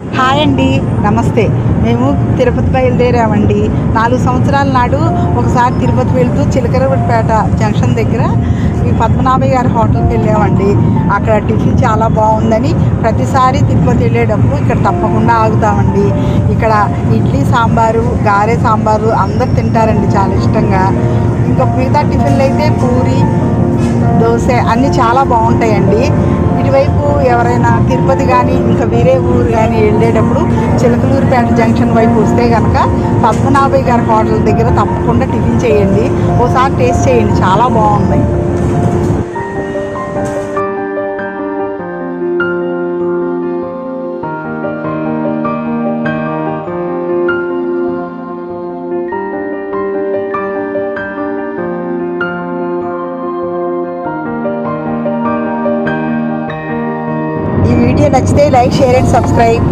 Hi అండి, నమస్తే. మేము తిరుపతి బయలుదేరామండి. 4 సంవత్సరాల నాడు ఒకసారి తిరుపతి వెళ్తూ చిలకలూరిపేట జంక్షన్ దగ్గర ఈ పద్మనాభయ్య గారి హోటల్కి వెళ్ళామండి. అక్కడ టిఫిన్ చాలా బాగుందని ప్రతిసారి తిరుపతి వెళ్ళేటప్పుడు ఇక్కడ తప్పకుండా ఆగుతామండి. ఇక్కడ ఇడ్లీ సాంబారు, గారె సాంబారు అందరు తింటారండి చాలా ఇష్టంగా. ఇంకా మిగతా టిఫిన్లు అయితే పూరి, దోశ అన్నీ చాలా బాగుంటాయండి. ఇటువైపు ఎవరైనా తిరుపతి కానీ ఇంకా వేరే ఊరు కానీ వెళ్ళేటప్పుడు చిలకలూరిపేట జంక్షన్ వైపు వస్తే కనుక పద్మనాభయ్య గారి హోటల్ దగ్గర తప్పకుండా టిఫిన్ చేయండి. ఓసారి టేస్ట్ చేయండి, చాలా బాగుంది. ఈ వీడియో నచ్చితే లైక్, షేర్ అండ్ సబ్స్క్రైబ్.